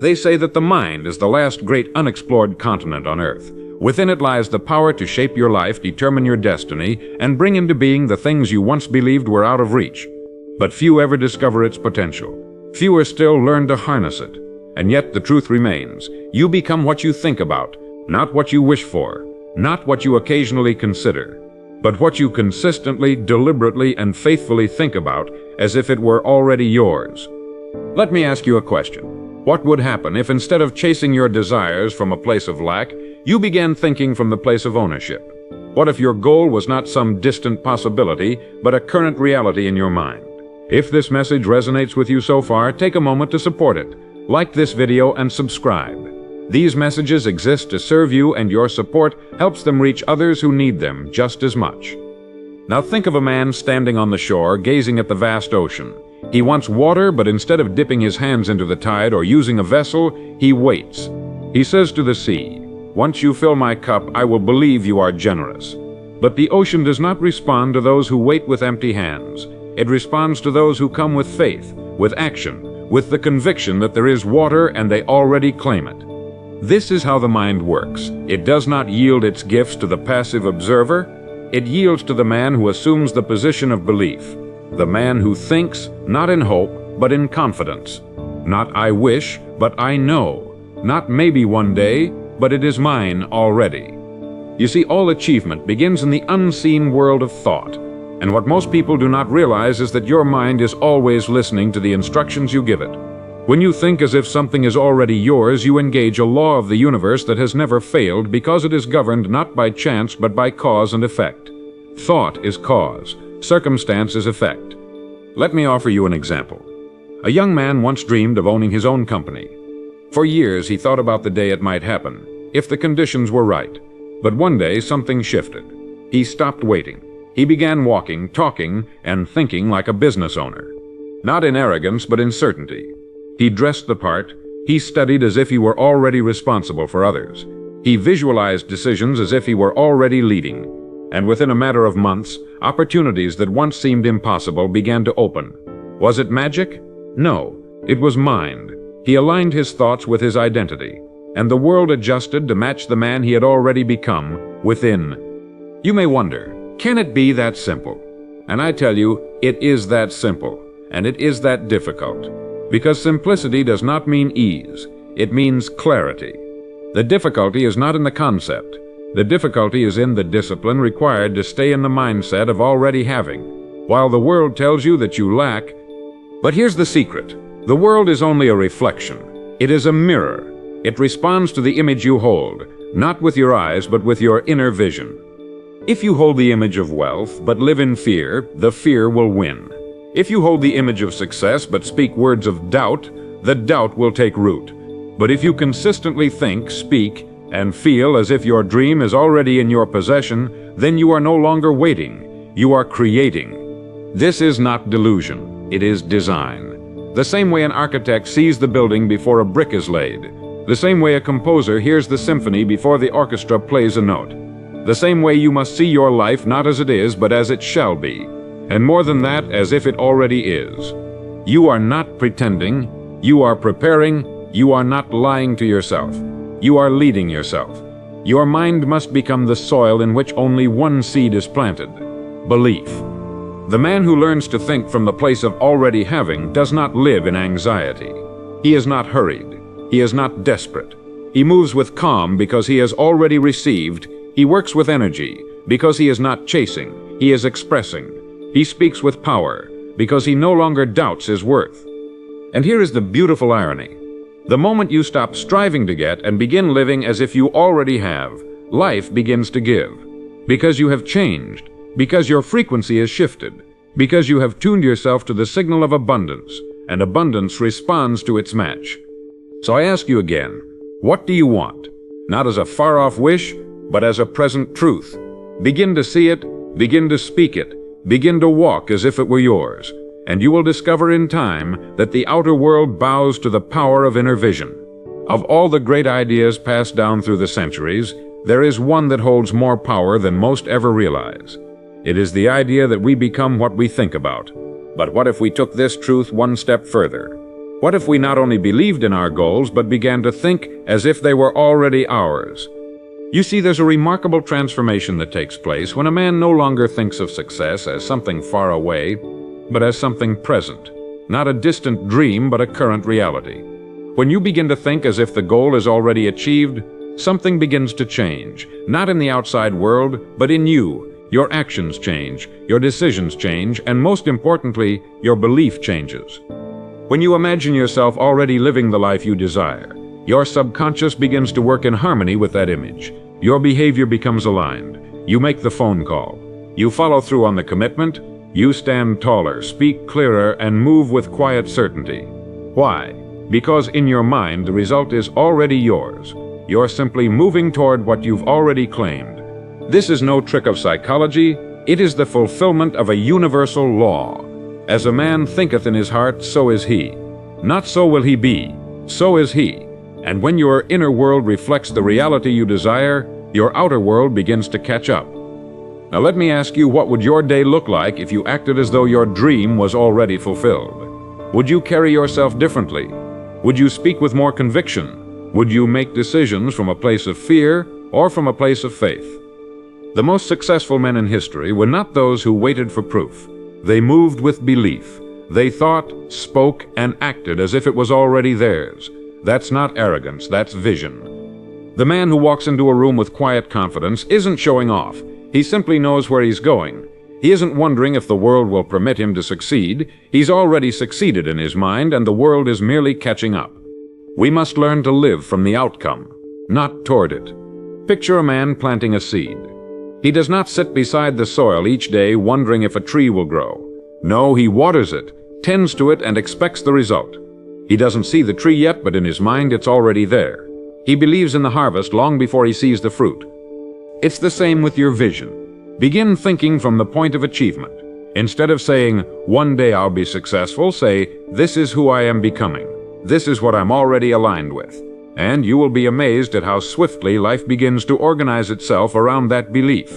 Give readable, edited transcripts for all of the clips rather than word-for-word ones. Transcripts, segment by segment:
They say that the mind is the last great unexplored continent on Earth. Within it lies the power to shape your life, determine your destiny, and bring into being the things you once believed were out of reach. But few ever discover its potential. Fewer still learn to harness it. And yet the truth remains. You become what you think about, not what you wish for, not what you occasionally consider, but what you consistently, deliberately, and faithfully think about as if it were already yours. Let me ask you a question. What would happen if instead of chasing your desires from a place of lack, you began thinking from the place of ownership? What if your goal was not some distant possibility, but a current reality in your mind? If this message resonates with you so far, take a moment to support it. Like this video and subscribe. These messages exist to serve you, and your support helps them reach others who need them just as much. Now think of a man standing on the shore, gazing at the vast ocean. He wants water, but instead of dipping his hands into the tide or using a vessel, he waits. He says to the sea, "Once you fill my cup, I will believe you are generous." But the ocean does not respond to those who wait with empty hands. It responds to those who come with faith, with action, with the conviction that there is water and they already claim it. This is how the mind works. It does not yield its gifts to the passive observer. It yields to the man who assumes the position of belief. The man who thinks, not in hope, but in confidence. Not "I wish," but "I know." Not "maybe one day," but "it is mine already." You see, all achievement begins in the unseen world of thought. And what most people do not realize is that your mind is always listening to the instructions you give it. When you think as if something is already yours, you engage a law of the universe that has never failed because it is governed not by chance but by cause and effect. Thought is cause, circumstance is effect. Let me offer you an example. A young man once dreamed of owning his own company. For years he thought about the day it might happen, if the conditions were right. But one day something shifted. He stopped waiting. He began walking, talking, and thinking like a business owner. Not in arrogance, but in certainty. He dressed the part. He studied as if he were already responsible for others. He visualized decisions as if he were already leading. And within a matter of months, opportunities that once seemed impossible began to open. Was it magic? No, it was mind. He aligned his thoughts with his identity, and the world adjusted to match the man he had already become within. You may wonder, can it be that simple? And I tell you, it is that simple, and it is that difficult. Because simplicity does not mean ease, it means clarity. The difficulty is not in the concept. The difficulty is in the discipline required to stay in the mindset of already having, while the world tells you that you lack. But here's the secret. The world is only a reflection. It is a mirror. It responds to the image you hold, not with your eyes, but with your inner vision. If you hold the image of wealth, but live in fear, the fear will win. If you hold the image of success, but speak words of doubt, the doubt will take root. But if you consistently think, speak, and feel as if your dream is already in your possession, then you are no longer waiting. You are creating. This is not delusion. It is design. The same way an architect sees the building before a brick is laid. The same way a composer hears the symphony before the orchestra plays a note. The same way you must see your life not as it is, but as it shall be. And more than that, as if it already is. You are not pretending. You are preparing. You are not lying to yourself. You are leading yourself. Your mind must become the soil in which only one seed is planted: belief. The man who learns to think from the place of already having does not live in anxiety. He is not hurried. He is not desperate. He moves with calm because he has already received. He works with energy because he is not chasing. He is expressing. He speaks with power because he no longer doubts his worth. And here is the beautiful irony. The moment you stop striving to get and begin living as if you already have, life begins to give. Because you have changed. Because your frequency has shifted. Because you have tuned yourself to the signal of abundance, and abundance responds to its match. So I ask you again, what do you want? Not as a far-off wish, but as a present truth. Begin to see it, begin to speak it, begin to walk as if it were yours, and you will discover in time that the outer world bows to the power of inner vision. Of all the great ideas passed down through the centuries, there is one that holds more power than most ever realize. It is the idea that we become what we think about. But what if we took this truth one step further? What if we not only believed in our goals, but began to think as if they were already ours? You see, there's a remarkable transformation that takes place when a man no longer thinks of success as something far away, but as something present, not a distant dream, but a current reality. When you begin to think as if the goal is already achieved, something begins to change, not in the outside world, but in you. Your actions change, your decisions change, and most importantly, your belief changes. When you imagine yourself already living the life you desire, your subconscious begins to work in harmony with that image. Your behavior becomes aligned. You make the phone call. You follow through on the commitment. You stand taller, speak clearer, and move with quiet certainty. Why? Because in your mind, the result is already yours. You're simply moving toward what you've already claimed. This is no trick of psychology. It is the fulfillment of a universal law. As a man thinketh in his heart, so is he. Not so will he be, so is he. And when your inner world reflects the reality you desire, your outer world begins to catch up. Now let me ask you, what would your day look like if you acted as though your dream was already fulfilled? Would you carry yourself differently? Would you speak with more conviction? Would you make decisions from a place of fear or from a place of faith? The most successful men in history were not those who waited for proof. They moved with belief. They thought, spoke, and acted as if it was already theirs. That's not arrogance, that's vision. The man who walks into a room with quiet confidence isn't showing off. He simply knows where he's going. He isn't wondering if the world will permit him to succeed. He's already succeeded in his mind, and the world is merely catching up. We must learn to live from the outcome, not toward it. Picture a man planting a seed. He does not sit beside the soil each day wondering if a tree will grow. No, he waters it, tends to it, and expects the result. He doesn't see the tree yet, but in his mind it's already there. He believes in the harvest long before he sees the fruit. It's the same with your vision. Begin thinking from the point of achievement. Instead of saying, "One day I'll be successful," say, "This is who I am becoming. This is what I'm already aligned with." And you will be amazed at how swiftly life begins to organize itself around that belief.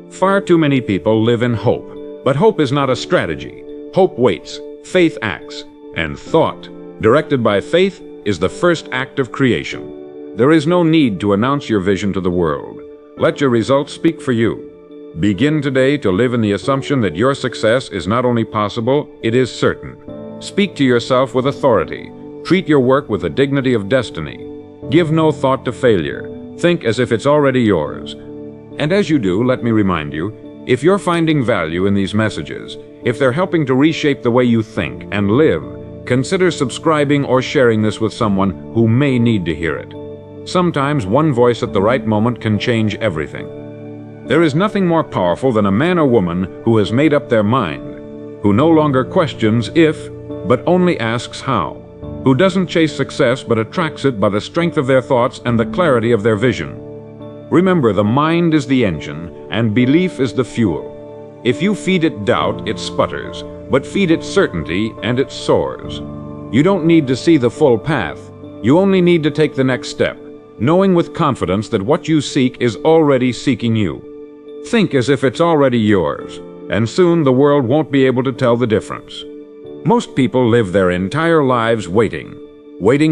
Far too many people live in hope, but hope is not a strategy. Hope waits, faith acts, and thought, directed by faith, is the first act of creation. There is no need to announce your vision to the world. Let your results speak for you. Begin today to live in the assumption that your success is not only possible, it is certain. Speak to yourself with authority. Treat your work with the dignity of destiny. Give no thought to failure. Think as if it's already yours. And as you do, let me remind you, if you're finding value in these messages, if they're helping to reshape the way you think and live, consider subscribing or sharing this with someone who may need to hear it. Sometimes one voice at the right moment can change everything. There is nothing more powerful than a man or woman who has made up their mind, who no longer questions if, but only asks how, who doesn't chase success but attracts it by the strength of their thoughts and the clarity of their vision. Remember, the mind is the engine and belief is the fuel. If you feed it doubt, it sputters, but feed it certainty and it soars. You don't need to see the full path. You only need to take the next step, knowing with confidence that what you seek is already seeking you. Think as if it's already yours, and soon the world won't be able to tell the difference. Most people live their entire lives waiting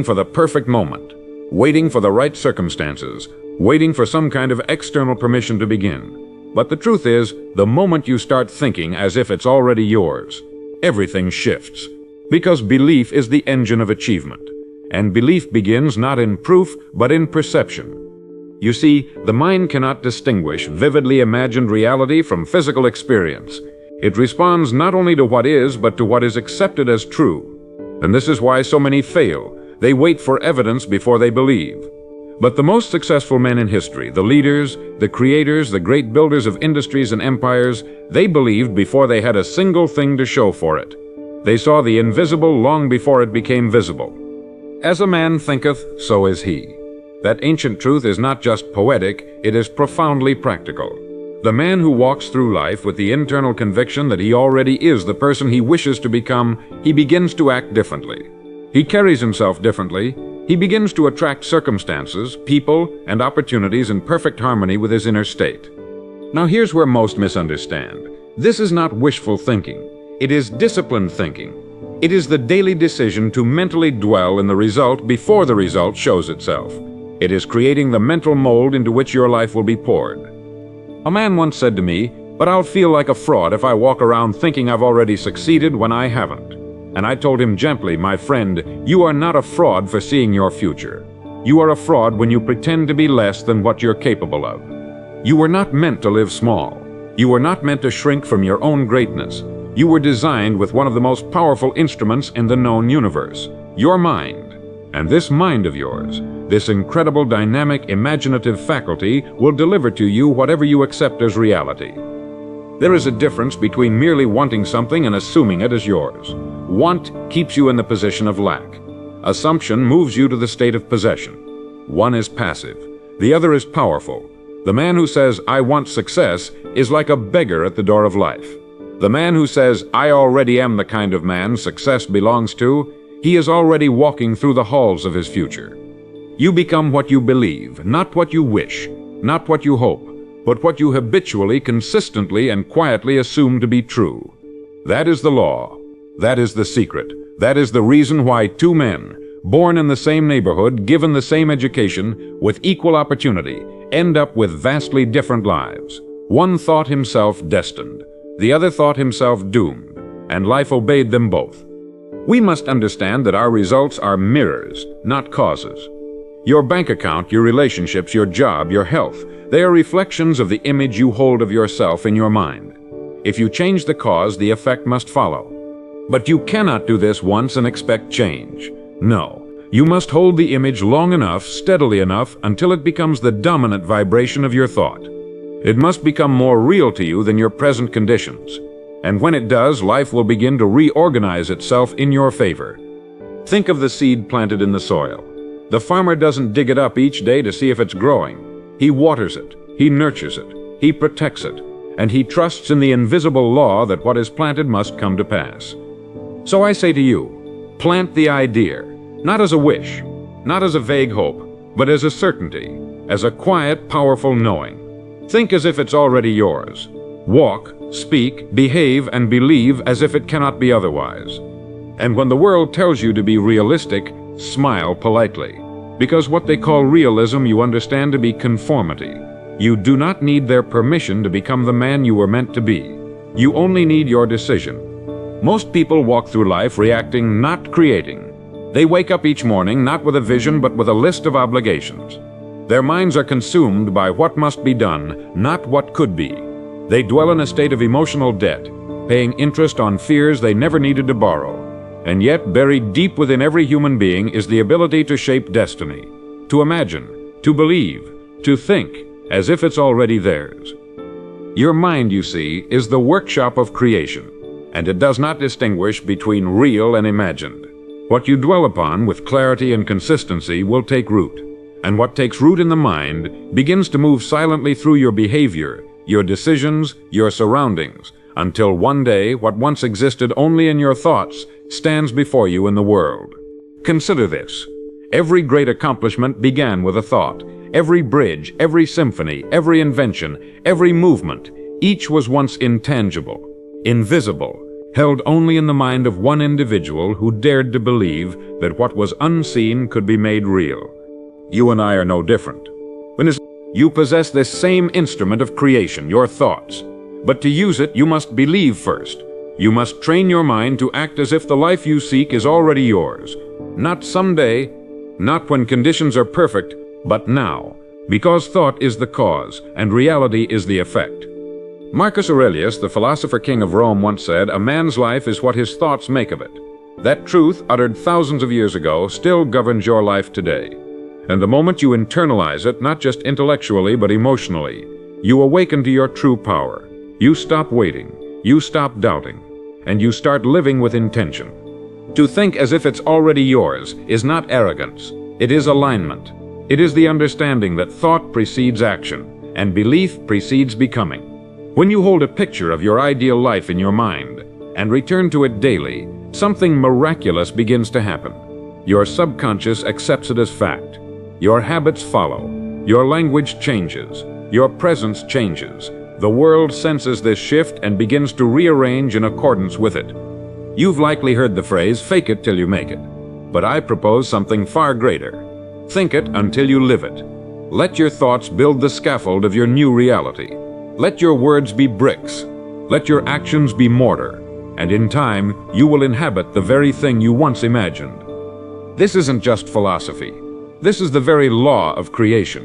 for the perfect moment, waiting for the right circumstances, waiting for some kind of external permission to begin. But the truth is, the moment you start thinking as if it's already yours, everything shifts. Because belief is the engine of achievement, and belief begins not in proof, but in perception. You see, the mind cannot distinguish vividly imagined reality from physical experience. It responds not only to what is, but to what is accepted as true. And this is why so many fail. They wait for evidence before they believe. But the most successful men in history, the leaders, the creators, the great builders of industries and empires, they believed before they had a single thing to show for it. They saw the invisible long before it became visible. As a man thinketh, so is he. That ancient truth is not just poetic, it is profoundly practical. The man who walks through life with the internal conviction that he already is the person he wishes to become, he begins to act differently. He carries himself differently. He begins to attract circumstances, people, and opportunities in perfect harmony with his inner state. Now here's where most misunderstand. This is not wishful thinking. It is disciplined thinking. It is the daily decision to mentally dwell in the result before the result shows itself. It is creating the mental mold into which your life will be poured. A man once said to me, "But I'll feel like a fraud if I walk around thinking I've already succeeded when I haven't." And I told him gently, "My friend, you are not a fraud for seeing your future. You are a fraud when you pretend to be less than what you're capable of. You were not meant to live small. You were not meant to shrink from your own greatness. You were designed with one of the most powerful instruments in the known universe, your mind. And this mind of yours, this incredible dynamic imaginative faculty, will deliver to you whatever you accept as reality." There is a difference between merely wanting something and assuming it as yours. Want keeps you in the position of lack. Assumption moves you to the state of possession. One is passive, the other is powerful. The man who says, "I want success," is like a beggar at the door of life. The man who says, "I already am the kind of man success belongs to," he is already walking through the halls of his future. You become what you believe, not what you wish, not what you hope, but what you habitually, consistently, and quietly assume to be true. That is the law. That is the secret. That is the reason why two men, born in the same neighborhood, given the same education, with equal opportunity, end up with vastly different lives. One thought himself destined. The other thought himself doomed, and life obeyed them both. We must understand that our results are mirrors, not causes. Your bank account, your relationships, your job, your health, they are reflections of the image you hold of yourself in your mind. If you change the cause, the effect must follow. But you cannot do this once and expect change. No, you must hold the image long enough, steadily enough, until it becomes the dominant vibration of your thought. It must become more real to you than your present conditions. And when it does, life will begin to reorganize itself in your favor. Think of the seed planted in the soil. The farmer doesn't dig it up each day to see if it's growing. He waters it, he nurtures it, he protects it, and he trusts in the invisible law that what is planted must come to pass. So I say to you, plant the idea, not as a wish, not as a vague hope, but as a certainty, as a quiet, powerful knowing. Think as if it's already yours. Walk, speak, behave, and believe as if it cannot be otherwise. And when the world tells you to be realistic, smile politely, because what they call realism you understand to be conformity. You do not need their permission to become the man you were meant to be. You only need your decision. Most people walk through life reacting, not creating. They wake up each morning not with a vision but with a list of obligations. Their minds are consumed by what must be done, not what could be. They dwell in a state of emotional debt, paying interest on fears they never needed to borrow. And yet, buried deep within every human being is the ability to shape destiny, to imagine, to believe, to think, as if it's already theirs. Your mind, you see, is the workshop of creation, and it does not distinguish between real and imagined. What you dwell upon with clarity and consistency will take root, and what takes root in the mind begins to move silently through your behavior, your decisions, your surroundings, until one day what once existed only in your thoughts stands before you in the world. Consider this. Every great accomplishment began with a thought. Every bridge, every symphony, every invention, every movement, each was once intangible, invisible, held only in the mind of one individual who dared to believe that what was unseen could be made real. You and I are no different. You possess this same instrument of creation, your thoughts. But to use it, you must believe first. You must train your mind to act as if the life you seek is already yours. Not someday, not when conditions are perfect, but now, because thought is the cause and reality is the effect. Marcus Aurelius, the philosopher king of Rome, once said, "A man's life is what his thoughts make of it." That truth, uttered thousands of years ago, still governs your life today. And the moment you internalize it, not just intellectually but emotionally, you awaken to your true power. You stop waiting, you stop doubting, and you start living with intention. To think as if it's already yours is not arrogance, it is alignment. It is the understanding that thought precedes action, and belief precedes becoming. When you hold a picture of your ideal life in your mind and return to it daily, something miraculous begins to happen. Your subconscious accepts it as fact. Your habits follow. Your language changes. Your presence changes. The world senses this shift and begins to rearrange in accordance with it. You've likely heard the phrase, "fake it till you make it." But I propose something far greater. Think it until you live it. Let your thoughts build the scaffold of your new reality. Let your words be bricks. Let your actions be mortar. And in time, you will inhabit the very thing you once imagined. This isn't just philosophy. This is the very law of creation.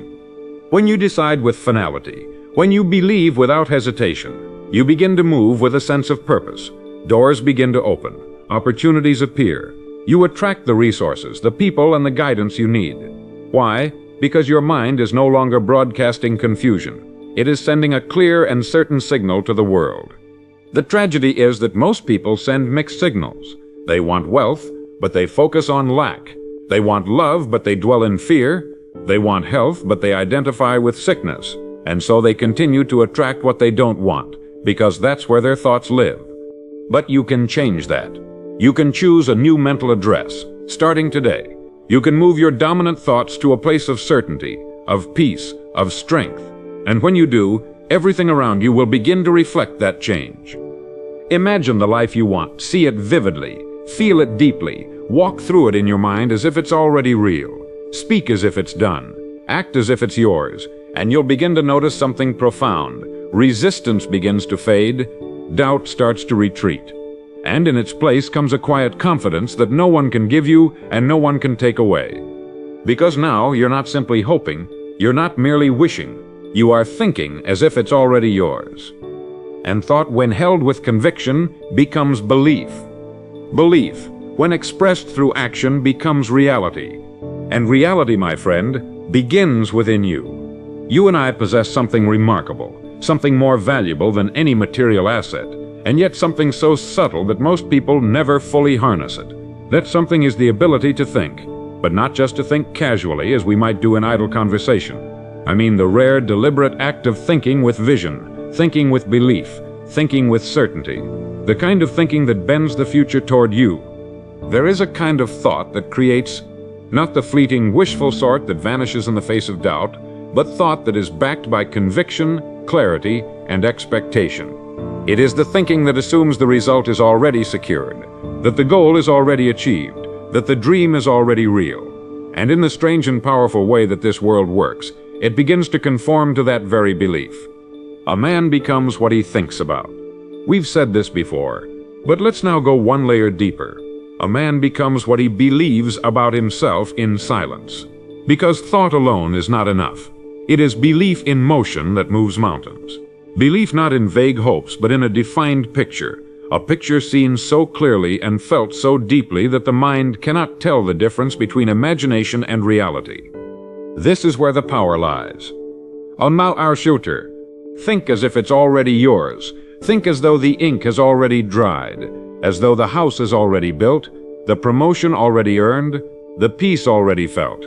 When you decide with finality, when you believe without hesitation, you begin to move with a sense of purpose. Doors begin to open. Opportunities appear. You attract the resources, the people, and the guidance you need. Why? Because your mind is no longer broadcasting confusion. It is sending a clear and certain signal to the world. The tragedy is that most people send mixed signals. They want wealth, but they focus on lack. They want love, but they dwell in fear. They want health, but they identify with sickness. And so they continue to attract what they don't want, because that's where their thoughts live. But you can change that. You can choose a new mental address, starting today. You can move your dominant thoughts to a place of certainty, of peace, of strength. And when you do, everything around you will begin to reflect that change. Imagine the life you want, see it vividly, feel it deeply, walk through it in your mind as if it's already real. Speak as if it's done, act as if it's yours, and you'll begin to notice something profound. Resistance begins to fade, doubt starts to retreat. And in its place comes a quiet confidence that no one can give you and no one can take away. Because now you're not simply hoping, you're not merely wishing, you are thinking as if it's already yours. And thought, when held with conviction, becomes belief. Belief, when expressed through action, becomes reality. And reality, my friend, begins within you. You and I possess something remarkable, something more valuable than any material asset, and yet something so subtle that most people never fully harness it. That something is the ability to think, but not just to think casually as we might do in idle conversation. I mean the rare, deliberate act of thinking with vision, thinking with belief, thinking with certainty. The kind of thinking that bends the future toward you. There is a kind of thought that creates not the fleeting, wishful sort that vanishes in the face of doubt, but thought that is backed by conviction, clarity, and expectation. It is the thinking that assumes the result is already secured, that the goal is already achieved, that the dream is already real. And in the strange and powerful way that this world works, it begins to conform to that very belief. A man becomes what he thinks about. We've said this before, but let's now go one layer deeper. A man becomes what he believes about himself in silence. Because thought alone is not enough. It is belief in motion that moves mountains. Belief not in vague hopes, but in a defined picture. A picture seen so clearly and felt so deeply that the mind cannot tell the difference between imagination and reality. This is where the power lies. On our shooter, think as if it's already yours. Think as though the ink has already dried, as though the house is already built, the promotion already earned, the peace already felt.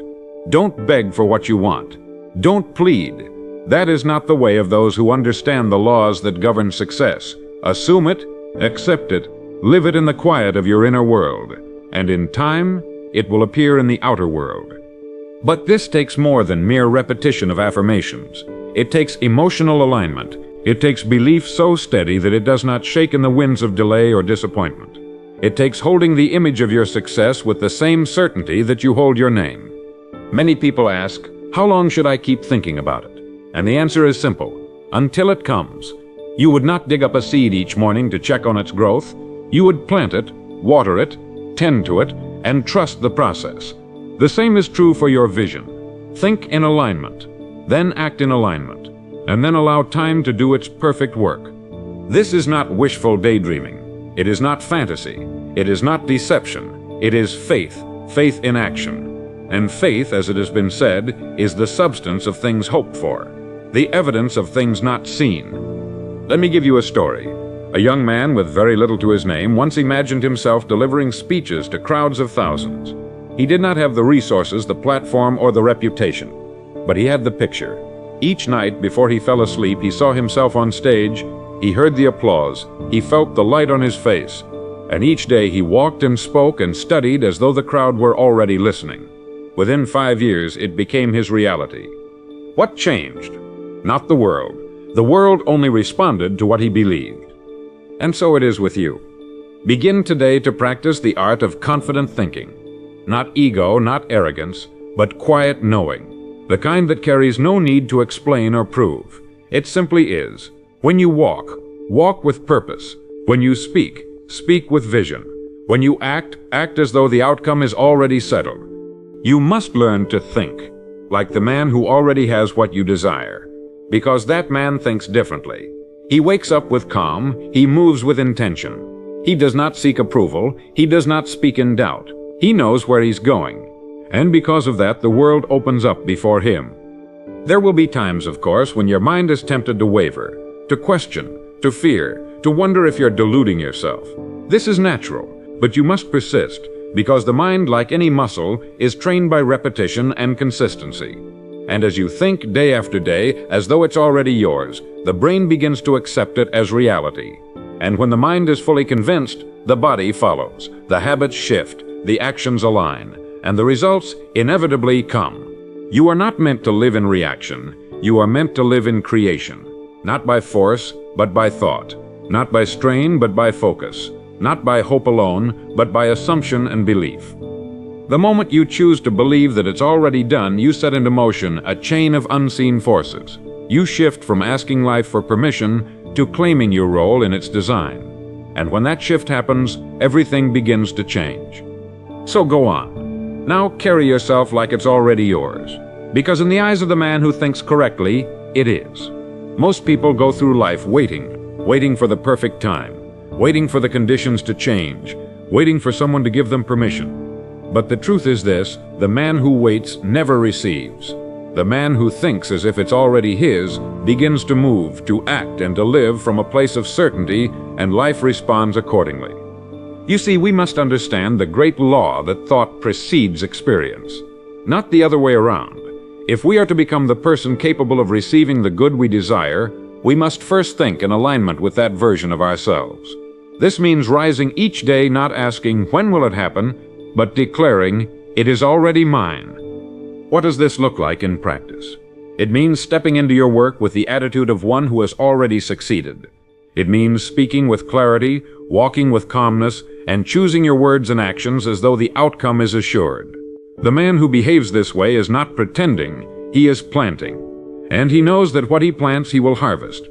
Don't beg for what you want. Don't plead. That is not the way of those who understand the laws that govern success. Assume it, accept it, live it in the quiet of your inner world, and in time, it will appear in the outer world. But this takes more than mere repetition of affirmations. It takes emotional alignment. It takes belief so steady that it does not shake in the winds of delay or disappointment. It takes holding the image of your success with the same certainty that you hold your name. Many people ask, how long should I keep thinking about it? And the answer is simple: until it comes. You would not dig up a seed each morning to check on its growth. You would plant it, water it, tend to it, and trust the process. The same is true for your vision. Think in alignment, then act in alignment, and then allow time to do its perfect work. This is not wishful daydreaming. It is not fantasy. It is not deception. It is faith, faith in action. And faith, as it has been said, is the substance of things hoped for, the evidence of things not seen. Let me give you a story. A young man with very little to his name once imagined himself delivering speeches to crowds of thousands. He did not have the resources, the platform, or the reputation, but he had the picture. Each night before he fell asleep, he saw himself on stage, he heard the applause, he felt the light on his face, and each day he walked and spoke and studied as though the crowd were already listening. Within 5 years, it became his reality. What changed? Not the world. The world only responded to what he believed. And so it is with you. Begin today to practice the art of confident thinking. Not ego, not arrogance, but quiet knowing, the kind that carries no need to explain or prove. It simply is. When you walk, walk with purpose. When you speak, speak with vision. When you act, act as though the outcome is already settled. You must learn to think, like the man who already has what you desire, because that man thinks differently. He wakes up with calm, he moves with intention. He does not seek approval, he does not speak in doubt. He knows where he's going, and because of that, the world opens up before him. There will be times, of course, when your mind is tempted to waver, to question, to fear, to wonder if you're deluding yourself. This is natural, but you must persist, because the mind, like any muscle, is trained by repetition and consistency. And as you think day after day, as though it's already yours, the brain begins to accept it as reality. And when the mind is fully convinced, the body follows, the habits shift, the actions align, and the results inevitably come. You are not meant to live in reaction. You are meant to live in creation, not by force, but by thought, not by strain, but by focus, not by hope alone, but by assumption and belief. The moment you choose to believe that it's already done, you set into motion a chain of unseen forces. You shift from asking life for permission to claiming your role in its design. And when that shift happens, everything begins to change. So go on. Now carry yourself like it's already yours, because in the eyes of the man who thinks correctly, it is. Most people go through life waiting for the perfect time, waiting for the conditions to change, waiting for someone to give them permission. But the truth is this: the man who waits never receives. The man who thinks as if it's already his begins to move, to act, and to live from a place of certainty, and life responds accordingly. You see, we must understand the great law that thought precedes experience, not the other way around. If we are to become the person capable of receiving the good we desire, we must first think in alignment with that version of ourselves. This means rising each day not asking, when will it happen, but declaring, it is already mine. What does this look like in practice? It means stepping into your work with the attitude of one who has already succeeded. It means speaking with clarity, walking with calmness, and choosing your words and actions as though the outcome is assured. The man who behaves this way is not pretending, he is planting. And he knows that what he plants he will harvest.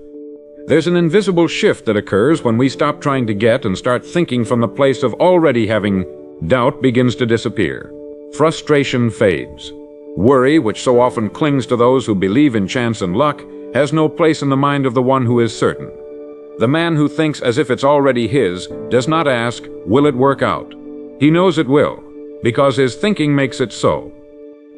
There's an invisible shift that occurs when we stop trying to get and start thinking from the place of already having. Doubt begins to disappear. Frustration fades. Worry, which so often clings to those who believe in chance and luck, has no place in the mind of the one who is certain. The man who thinks as if it's already his does not ask, will it work out? He knows it will, because his thinking makes it so.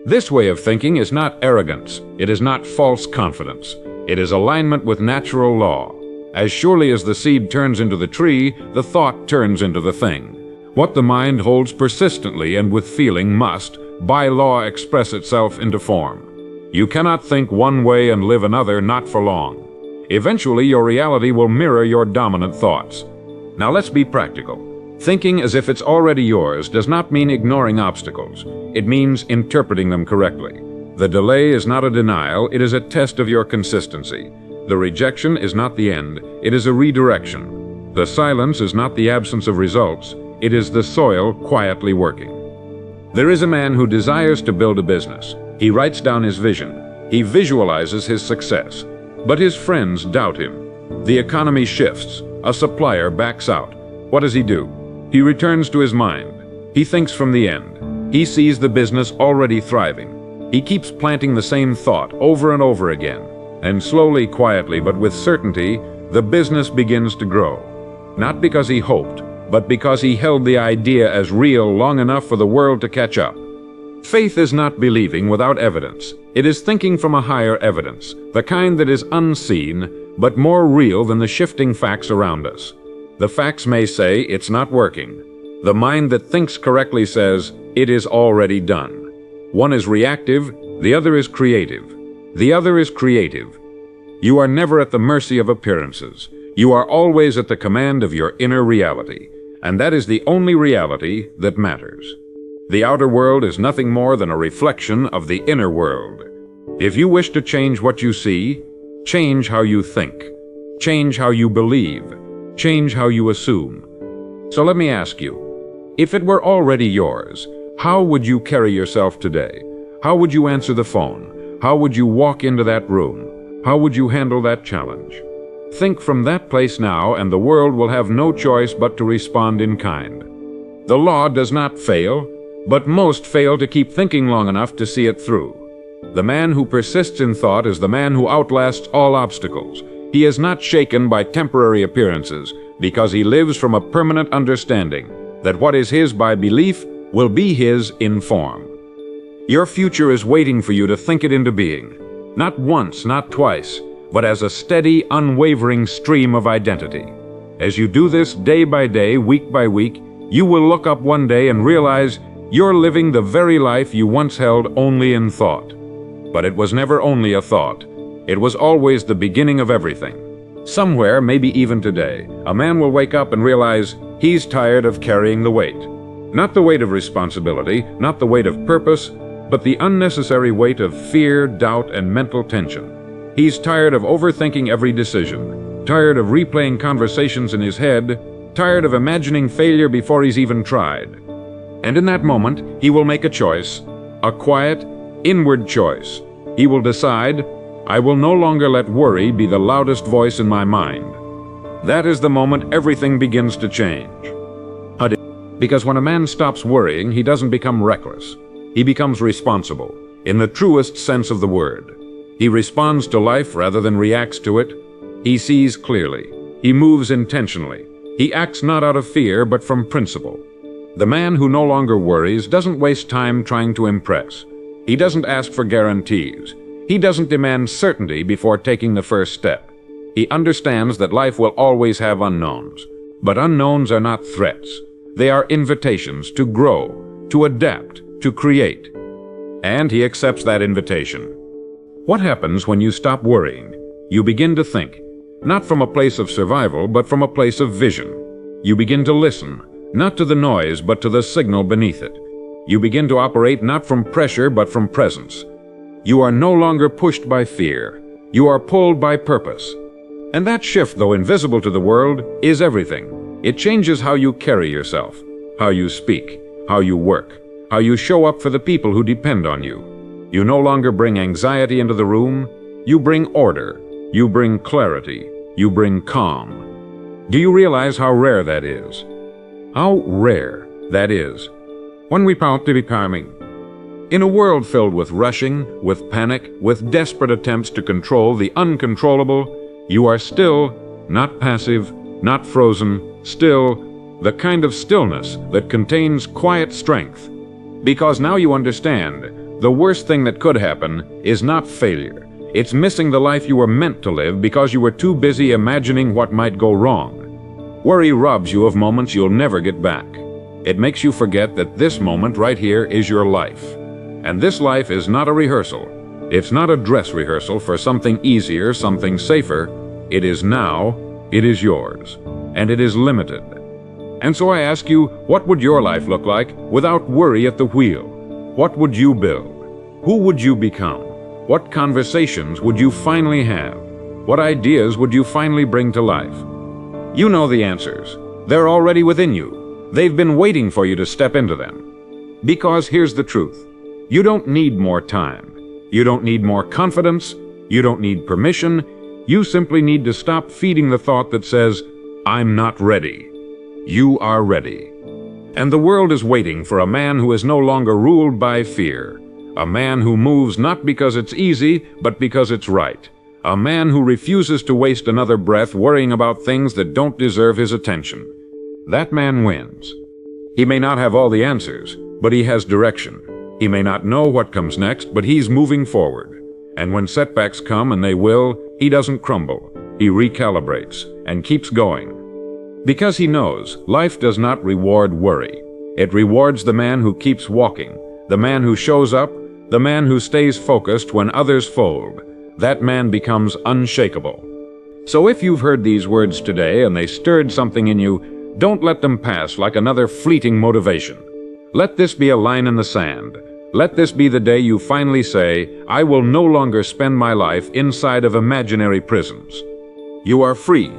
This way of thinking is not arrogance. It is not false confidence. It is alignment with natural law. As surely as the seed turns into the tree, the thought turns into the thing. What the mind holds persistently and with feeling must, by law, express itself into form. You cannot think one way and live another, not for long. Eventually, your reality will mirror your dominant thoughts. Now let's be practical. Thinking as if it's already yours does not mean ignoring obstacles. It means interpreting them correctly. The delay is not a denial, it is a test of your consistency. The rejection is not the end, it is a redirection. The silence is not the absence of results, it is the soil quietly working. There is a man who desires to build a business. He writes down his vision. He visualizes his success. But his friends doubt him. The economy shifts. A supplier backs out. What does he do? He returns to his mind. He thinks from the end. He sees the business already thriving. He keeps planting the same thought over and over again. And slowly, quietly, but with certainty, the business begins to grow. Not because he hoped, but because he held the idea as real long enough for the world to catch up. Faith is not believing without evidence. It is thinking from a higher evidence, the kind that is unseen, but more real than the shifting facts around us. The facts may say it's not working. The mind that thinks correctly says it is already done. One is reactive, the other is creative. The other is creative. You are never at the mercy of appearances. You are always at the command of your inner reality, and that is the only reality that matters. The outer world is nothing more than a reflection of the inner world. If you wish to change what you see, change how you think. Change how you believe. Change how you assume. So let me ask you, if it were already yours, how would you carry yourself today? How would you answer the phone? How would you walk into that room? How would you handle that challenge? Think from that place now, and the world will have no choice but to respond in kind. The law does not fail, but most fail to keep thinking long enough to see it through. The man who persists in thought is the man who outlasts all obstacles. He is not shaken by temporary appearances, because he lives from a permanent understanding that what is his by belief will be his in form. Your future is waiting for you to think it into being, not once, not twice, but as a steady, unwavering stream of identity. As you do this day by day, week by week, you will look up one day and realize you're living the very life you once held only in thought. But it was never only a thought. It was always the beginning of everything. Somewhere, maybe even today, a man will wake up and realize he's tired of carrying the weight. Not the weight of responsibility, not the weight of purpose, but the unnecessary weight of fear, doubt, and mental tension. He's tired of overthinking every decision, tired of replaying conversations in his head, tired of imagining failure before he's even tried. And in that moment, he will make a choice, a quiet, inward choice. He will decide, I will no longer let worry be the loudest voice in my mind. That is the moment everything begins to change. Because when a man stops worrying, he doesn't become reckless. He becomes responsible, in the truest sense of the word. He responds to life rather than reacts to it. He sees clearly. He moves intentionally. He acts not out of fear, but from principle. The man who no longer worries doesn't waste time trying to impress. He doesn't ask for guarantees. He doesn't demand certainty before taking the first step. He understands that life will always have unknowns. But unknowns are not threats. They are invitations to grow, to adapt, to create. And he accepts that invitation. What happens when you stop worrying? You begin to think, not from a place of survival, but from a place of vision. You begin to listen, not to the noise, but to the signal beneath it. You begin to operate not from pressure, but from presence. You are no longer pushed by fear. You are pulled by purpose. And that shift, though invisible to the world, is everything. It changes how you carry yourself, how you speak, how you work, how you show up for the people who depend on you. You no longer bring anxiety into the room. You bring order. You bring clarity. You bring calm. Do you realize how rare that is? How rare that is. When we pout to becoming. In a world filled with rushing, with panic, with desperate attempts to control the uncontrollable, you are still not passive, not frozen, still the kind of stillness that contains quiet strength. Because now you understand, the worst thing that could happen is not failure. It's missing the life you were meant to live because you were too busy imagining what might go wrong. Worry robs you of moments you'll never get back. It makes you forget that this moment right here is your life. And this life is not a rehearsal. It's not a dress rehearsal for something easier, something safer. It is now, it is yours, and it is limited. And so I ask you, what would your life look like without worry at the wheel? What would you build? Who would you become? What conversations would you finally have? What ideas would you finally bring to life? You know the answers. They're already within you. They've been waiting for you to step into them. Because here's the truth. You don't need more time. You don't need more confidence. You don't need permission. You simply need to stop feeding the thought that says, I'm not ready. You are ready. And the world is waiting for a man who is no longer ruled by fear. A man who moves not because it's easy, but because it's right. A man who refuses to waste another breath worrying about things that don't deserve his attention. That man wins. He may not have all the answers, but he has direction. He may not know what comes next, but he's moving forward. And when setbacks come, and they will, he doesn't crumble. He recalibrates and keeps going. Because he knows life does not reward worry. It rewards the man who keeps walking, the man who shows up, the man who stays focused when others fold. That man becomes unshakable. So if you've heard these words today and they stirred something in you, don't let them pass like another fleeting motivation. Let this be a line in the sand. Let this be the day you finally say, I will no longer spend my life inside of imaginary prisons. You are free